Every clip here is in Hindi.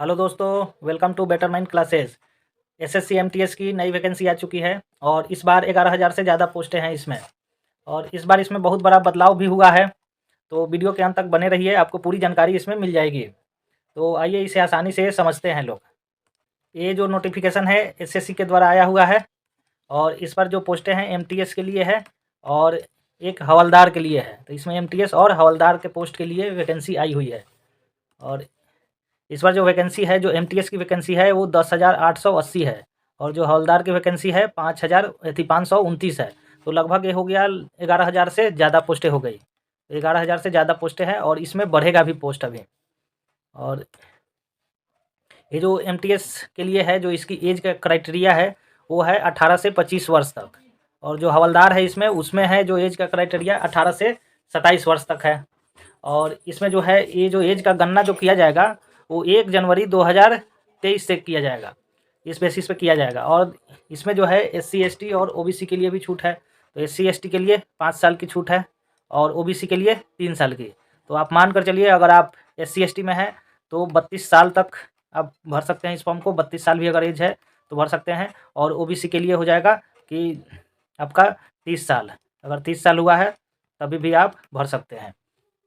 हेलो दोस्तों, welcome to better mind classes. SSC MTS की नई वैकेंसी आ चुकी है और इस बार 11,000 से ज़्यादा पोस्टें हैं इसमें। और इस बार इसमें बहुत बड़ा बदलाव भी हुआ है, तो वीडियो के अंत तक बने रहिए, आपको पूरी जानकारी इसमें मिल जाएगी। तो आइए इसे आसानी से समझते हैं लोग। ये जो नोटिफिकेशन है एसएससी के द्वारा आया हुआ है और इस पर जो पोस्टें हैं एमटीएस के लिए है और एक हवलदार के लिए है। तो इसमें एमटीएस और हवलदार के पोस्ट के लिए वैकेंसी आई हुई है। और इस बार जो वैकेंसी है, जो एमटीएस की वैकेंसी है वो 10,880 है और जो हवलदार की वैकेंसी है 5,529 है। तो लगभग ये हो गया 11,000 से ज़्यादा पोस्टें हो गई। 11,000 से ज़्यादा पोस्टें हैं और इसमें बढ़ेगा भी पोस्ट अभी। और ये जो एमटीएस के लिए है, जो इसकी एज का क्राइटेरिया है वो है 18 से 25 वर्ष तक। और जो हवलदार है इसमें, उसमें है जो एज का क्राइटेरिया 18 से 27 वर्ष तक है। और इसमें जो है ये जो एज का गणना जो किया जाएगा वो 1 जनवरी 2023 से किया जाएगा, इस बेसिस पे किया जाएगा। और इसमें जो है एससी एसटी और ओबीसी के लिए भी छूट है। तो एससी एसटी के लिए 5 साल की छूट है और ओबीसी के लिए 3 साल की। तो आप मान कर चलिए, अगर आप एससी एसटी में हैं तो 32 साल तक आप भर सकते हैं इस फॉर्म को। 32 साल भी अगर एज है तो भर सकते हैं। और ओबीसी के लिए हो जाएगा कि आपका 30 साल, अगर 30 साल हुआ है तभी भी आप भर सकते हैं।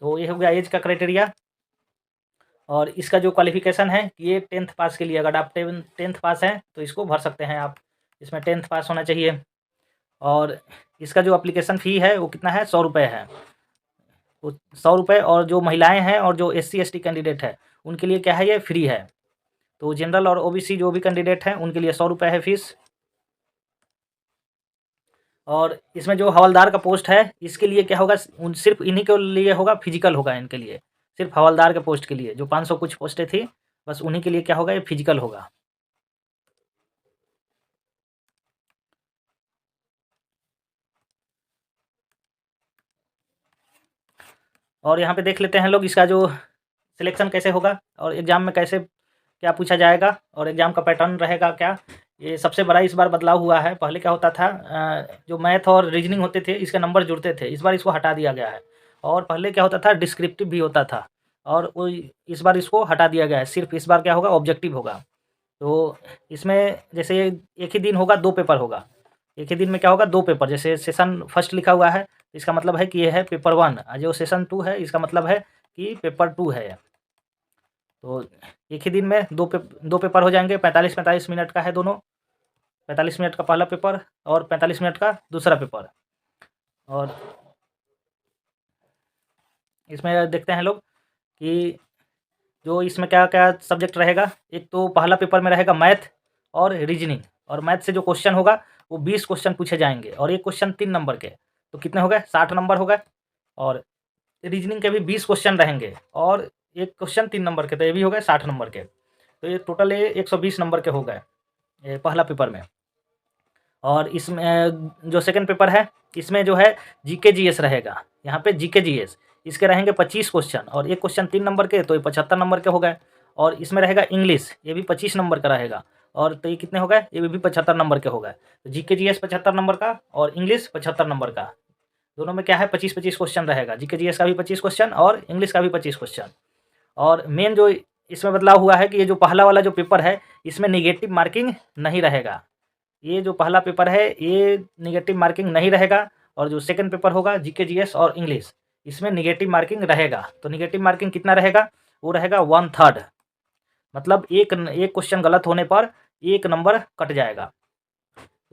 तो ये हो गया एज का क्राइटेरिया। और इसका जो क्वालिफिकेशन है ये 10th पास के लिए, अगर आप 10th पास हैं तो इसको भर सकते हैं आप। इसमें 10th पास होना चाहिए। और इसका जो एप्लीकेशन फ़ी है वो कितना है, 100 रुपये है। तो 100 रुपये। और जो महिलाएं हैं और जो एससी एसटी कैंडिडेट है उनके लिए क्या है, ये फ्री है। तो जनरल और ओबीसी जो भी कैंडिडेट हैं उनके लिए 100 रुपये है फीस। और इसमें जो हवलदार का पोस्ट है इसके लिए क्या होगा, सिर्फ इन्हीं के लिए होगा, फिजिकल होगा इनके लिए। सिर्फ हवलदार के पोस्ट के लिए जो 500 कुछ पोस्टें थी, बस उन्हीं के लिए क्या होगा, ये फिजिकल होगा। और यहाँ पे देख लेते हैं लोग इसका जो सिलेक्शन कैसे होगा और एग्ज़ाम में कैसे क्या पूछा जाएगा और एग्ज़ाम का पैटर्न रहेगा क्या। ये सबसे बड़ा इस बार बदलाव हुआ है। पहले क्या होता था, जो मैथ और रीजनिंग होते थे इसके नंबर जुड़ते थे, इस बार इसको हटा दिया गया है। और पहले क्या होता था, डिस्क्रिप्टिव भी होता था और वो इस बार इसको हटा दिया गया है। सिर्फ इस बार क्या होगा, ऑब्जेक्टिव होगा। तो इसमें जैसे एक ही दिन होगा, 2 पेपर होगा। एक ही दिन में क्या होगा, 2 पेपर। जैसे सेशन फर्स्ट लिखा हुआ है, इसका मतलब है कि ये है पेपर 1, जो सेशन 2 है इसका मतलब है कि पेपर 2 है। तो एक ही दिन में 2 पेपर हो जाएंगे। 45-45 मिनट का है दोनों। 45 मिनट का पहला पेपर और 45 मिनट का दूसरा पेपर। और इसमें देखते हैं लोग कि जो इसमें क्या क्या सब्जेक्ट रहेगा। एक तो पहला पेपर में रहेगा मैथ और रीजनिंग। और मैथ से जो क्वेश्चन होगा वो 20 क्वेश्चन पूछे जाएंगे और एक क्वेश्चन 3 नंबर के। तो कितने हो गए, 60 नंबर हो गए। और रीजनिंग के भी 20 क्वेश्चन रहेंगे और एक क्वेश्चन 3 नंबर के, तो ये भी हो गए 60 नंबर के। तो ये टोटल ये 120 नंबर के हो गए ये पहला पेपर में। और इसमें जो सेकंड पेपर है इसमें जो है जीके जीएस रहेगा। यहाँ पे जीके जीएस इसके रहेंगे 25 क्वेश्चन और एक क्वेश्चन 3 नंबर के, तो ये 75 नंबर के हो गए। और इसमें रहेगा इंग्लिश, ये भी 25 नंबर का रहेगा। और तो ये कितने हो गए, ये भी 75 नंबर के हो गए। तो जीके जीएस 75 नंबर का और इंग्लिश 75 नंबर का, दोनों में क्या है 25-25 क्वेश्चन रहेगा। जीके जीएस का भी 25 क्वेश्चन और इंग्लिश का भी 25 क्वेश्चन। और मेन जो इसमें बदलाव हुआ है कि ये जो पहला वाला जो पेपर है इसमें निगेटिव मार्किंग नहीं रहेगा। ये जो पहला पेपर है ये निगेटिव मार्किंग नहीं रहेगा। और जो सेकंड पेपर होगा जीके जीएस और इंग्लिश, इसमें निगेटिव मार्किंग रहेगा। तो निगेटिव मार्किंग कितना रहेगा, वो रहेगा 1/3। मतलब एक क्वेश्चन गलत होने पर 1 नंबर कट जाएगा।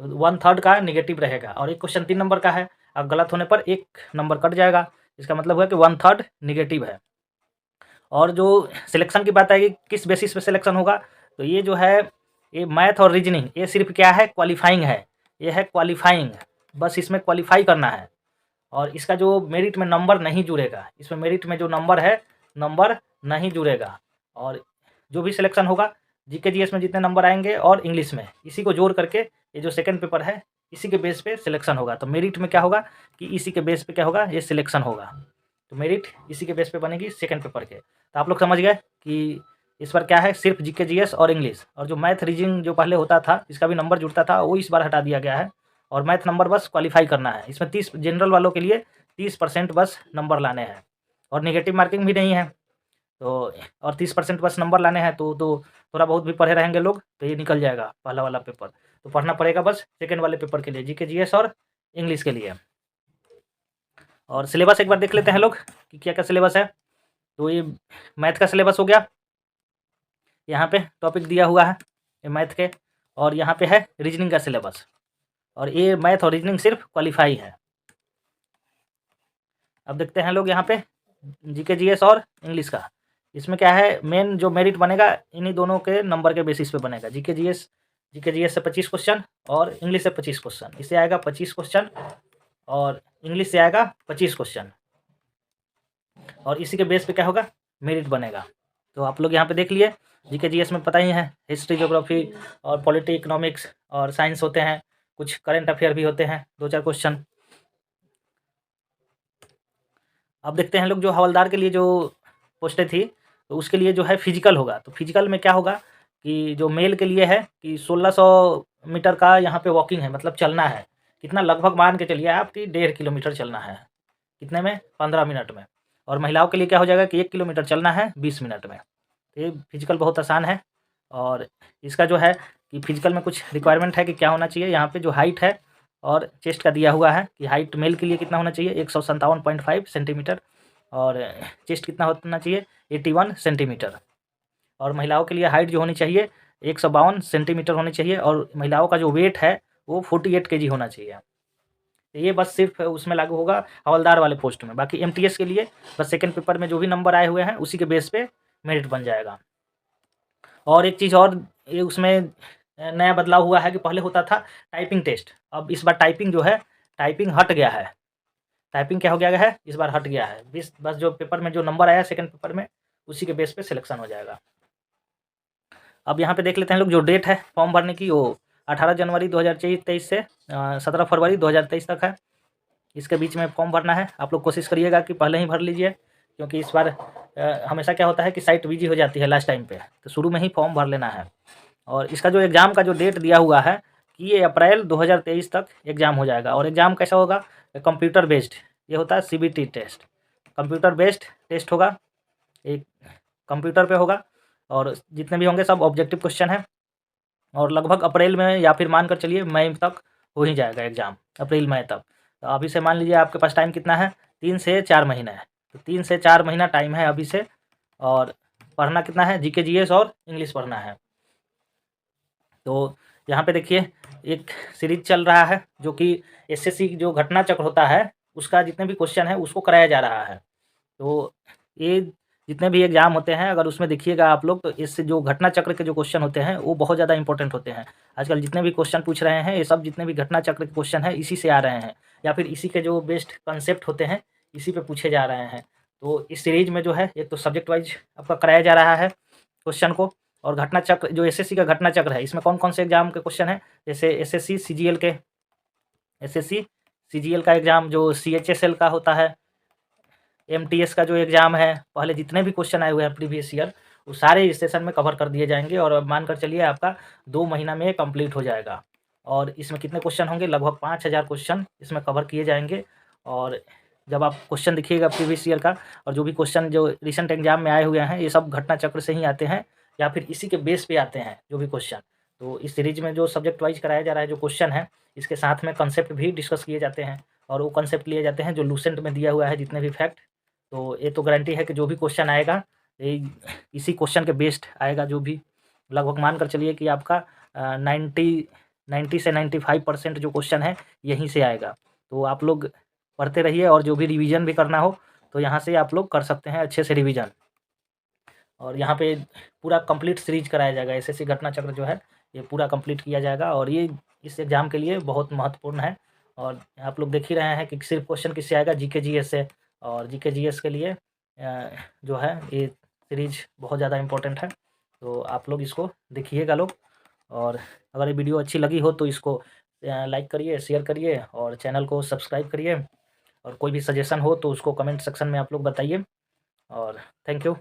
तो 1/3 का निगेटिव रहेगा। और एक क्वेश्चन 3 नंबर का है, अब गलत होने पर 1 नंबर कट जाएगा। इसका मतलब है कि 1/3 निगेटिव है। और जो सिलेक्शन की बात आएगी, किस बेसिस पे सिलेक्शन होगा, तो ये जो है ये मैथ और रीजनिंग ये सिर्फ क्या है, क्वालिफाइंग है। ये है क्वालिफाइंग, बस इसमें क्वालिफाई करना है। और इसका जो मेरिट में नंबर नहीं जुड़ेगा, इसमें मेरिट में जो नंबर है नंबर नहीं जुड़ेगा। और जो भी सिलेक्शन होगा जीके जीएस में जितने नंबर आएंगे और इंग्लिश में, इसी को जोड़ करके ये जो सेकंड पेपर है इसी के बेस पे सिलेक्शन होगा। तो मेरिट में क्या होगा कि इसी के बेस पे क्या होगा, ये सिलेक्शन होगा। तो मेरिट इसी के बेस पे बनेगी सेकंड पेपर के। तो आप लोग समझ गए कि इस बार क्या है, सिर्फ जीके जीएस और इंग्लिश। और जो मैथ रीजनिंग जो पहले होता था इसका भी नंबर जुड़ता था, वो इस बार हटा दिया गया है। और मैथ नंबर बस क्वालिफाई करना है। इसमें 30 जनरल वालों के लिए 30% बस नंबर लाने हैं और नेगेटिव मार्किंग भी नहीं है। तो और 30% बस नंबर लाने हैं, तो थोड़ा बहुत भी पढ़े रहेंगे लोग तो ये निकल जाएगा पहला वाला पेपर। तो पढ़ना पड़ेगा बस सेकेंड वाले पेपर के लिए, जीके जीएस और इंग्लिश के लिए। और सिलेबस एक बार देख लेते हैं लोग कि क्या क्या सिलेबस है। तो ये मैथ का सिलेबस हो गया, यहाँ पे टॉपिक दिया हुआ है ये मैथ के, और यहाँ पे है रीजनिंग का सिलेबस, और ये मैथ और रीजनिंग सिर्फ क्वालिफाई है। अब देखते हैं लोग यहाँ पे जीके जीएस और इंग्लिश का, इसमें क्या है मेन जो मेरिट बनेगा इन्हीं दोनों के नंबर के बेसिस पे बनेगा। जीके जीएस से 25 क्वेश्चन और इंग्लिश से 25 क्वेश्चन, इससे आएगा 25 क्वेश्चन और इंग्लिश से आएगा 25 क्वेश्चन, और इसी के बेस पे क्या होगा मेरिट बनेगा। तो आप लोग यहाँ पे देख लिए, जीके जीएस में पता ही है हिस्ट्री, ज्योग्राफी और पॉलिटी, इकोनॉमिक्स और साइंस होते हैं, कुछ करंट अफेयर भी होते हैं 2-4 क्वेश्चन। अब देखते हैं लोग जो हवलदार के लिए जो पोस्टें थी तो उसके लिए जो है फिजिकल होगा। तो फिजिकल में क्या होगा कि जो मेल के लिए है कि 1600 मीटर का यहाँ पे वॉकिंग है, मतलब चलना है कितना, लगभग मान के चलिए आप कि 1.5 किलोमीटर चलना है, कितने में 15 मिनट में। और महिलाओं के लिए क्या हो जाएगा कि 1 किलोमीटर चलना है 20 मिनट में। ये फिजिकल बहुत आसान है। और इसका जो है कि फिजिकल में कुछ रिक्वायरमेंट है कि क्या होना चाहिए, यहाँ पे जो हाइट है और चेस्ट का दिया हुआ है कि हाइट मेल के लिए कितना होना चाहिए 157.5 सेंटीमीटर, और चेस्ट कितना होना चाहिए 81 सेंटीमीटर, और महिलाओं के लिए हाइट जो होनी चाहिए 152 सेंटीमीटर होनी चाहिए, और महिलाओं का जो वेट है वो 48 केजी होना चाहिए। ये बस सिर्फ उसमें लागू होगा हवलदार वाले पोस्ट में। बाकी एमटीएस के लिए बस सेकंड पेपर में जो भी नंबर आए हुए हैं उसी के बेस पे मेरिट बन जाएगा। और एक चीज़ और ये उसमें नया बदलाव हुआ है कि पहले होता था टाइपिंग टेस्ट, अब इस बार टाइपिंग जो है टाइपिंग हट गया है। टाइपिंग क्या हो गया है इस बार हट गया है, बस जो पेपर में जो नंबर आया सेकंड पेपर में उसी के बेस पे सिलेक्शन हो जाएगा। अब यहाँ पे देख लेते हैं लोग जो डेट है फॉर्म भरने की, वो 18 जनवरी 2023 से 17 फरवरी 2023 तक है। इसके बीच में फॉर्म भरना है। आप लोग कोशिश करिएगा कि पहले ही भर लीजिए, क्योंकि इस बार हमेशा क्या होता है कि साइट बिजी हो जाती है लास्ट टाइम पे, तो शुरू में ही फॉर्म भर लेना है। और इसका जो एग्ज़ाम का जो डेट दिया हुआ है कि ये अप्रैल 2023 तक एग्ज़ाम हो जाएगा। और एग्ज़ाम कैसा होगा कंप्यूटर बेस्ड, ये होता है CBT test, computer based test होगा, एक कंप्यूटर पे होगा, और जितने भी होंगे सब ऑब्जेक्टिव क्वेश्चन है, और लगभग अप्रैल में या फिर मान कर चलिए मई तक हो ही जाएगा एग्ज़ाम, अप्रैल मई तक। तो अभी से मान लीजिए आपके पास टाइम कितना है 3 से 4 महीना है, तो 3 से 4 महीना टाइम है अभी से। और पढ़ना कितना है जीके जीएस और इंग्लिश पढ़ना है। तो यहाँ पे देखिए एक सीरीज चल रहा है जो कि एसएससी जो घटना चक्र होता है उसका जितने भी क्वेश्चन है उसको कराया जा रहा है। तो ये जितने भी एग्ज़ाम होते हैं अगर उसमें देखिएगा आप लोग, तो इससे जो घटना चक्र के जो क्वेश्चन होते हैं वो बहुत ज़्यादा इंपॉर्टेंट होते हैं। आजकल जितने भी क्वेश्चन पूछ रहे हैं ये सब जितने भी घटना चक्र के क्वेश्चन हैं इसी से आ रहे हैं, या फिर इसी के जो बेस्ट कंसेप्ट होते हैं इसी पे पूछे जा रहे हैं। तो इस सीरीज में जो है एक तो सब्जेक्ट वाइज आपका कराया जा रहा है क्वेश्चन को, और घटना चक्र जो एसएससी का घटना चक्र है इसमें कौन कौन से एग्जाम के क्वेश्चन है, जैसे एसएससी सीजीएल का एग्ज़ाम जो सीएचएसएल का होता है, एमटीएस का जो एग्ज़ाम है, पहले जितने भी क्वेश्चन आए हुए हैं प्रीवियस ईयर वो सारे इस सेशन में कवर कर दिए जाएंगे, और मानकर चलिए आपका 2 महीना में कंप्लीट हो जाएगा। और इसमें कितने क्वेश्चन होंगे लगभग 5000 क्वेश्चन इसमें कवर किए जाएंगे। और जब आप क्वेश्चन देखिएगा प्रीवियस ईयर का, और जो भी क्वेश्चन जो रिसेंट एग्जाम में आए हुए हैं ये सब घटना चक्र से ही आते हैं, या फिर इसी के बेस पे आते हैं जो भी क्वेश्चन। तो इस सीरीज में जो सब्जेक्ट वाइज कराया जा रहा है जो क्वेश्चन है इसके साथ में कंसेप्ट भी डिस्कस किए जाते हैं, और वो कंसेप्ट लिए जाते हैं जो लूसेंट में दिया हुआ है जितने भी फैक्ट। तो ये तो गारंटी है कि जो भी क्वेश्चन आएगा ये इसी क्वेश्चन के बेस्ड आएगा, जो भी लगभग मान कर चलिए कि आपका 90 से 95% जो क्वेश्चन है यहीं से आएगा। तो आप लोग पढ़ते रहिए, और जो भी रिवीजन भी करना हो तो यहाँ से आप लोग कर सकते हैं अच्छे से रिवीजन। और यहाँ पे पूरा कंप्लीट सीरीज कराया जाएगा, एसएससी घटना चक्र जो है ये पूरा कंप्लीट किया जाएगा, और ये इस एग्ज़ाम के लिए बहुत महत्वपूर्ण है। और आप लोग देख ही रहे हैं कि सिर्फ क्वेश्चन किससे आएगा जीके जीएस से, और जीके जीएस के लिए जो है ये सीरीज बहुत ज़्यादा इम्पोर्टेंट है। तो आप लोग इसको देखिएगा लोग, और अगर ये वीडियो अच्छी लगी हो तो इसको लाइक करिए, शेयर करिए, और चैनल को सब्सक्राइब करिए। और कोई भी सजेशन हो तो उसको कमेंट सेक्शन में आप लोग बताइए। और थैंक यू।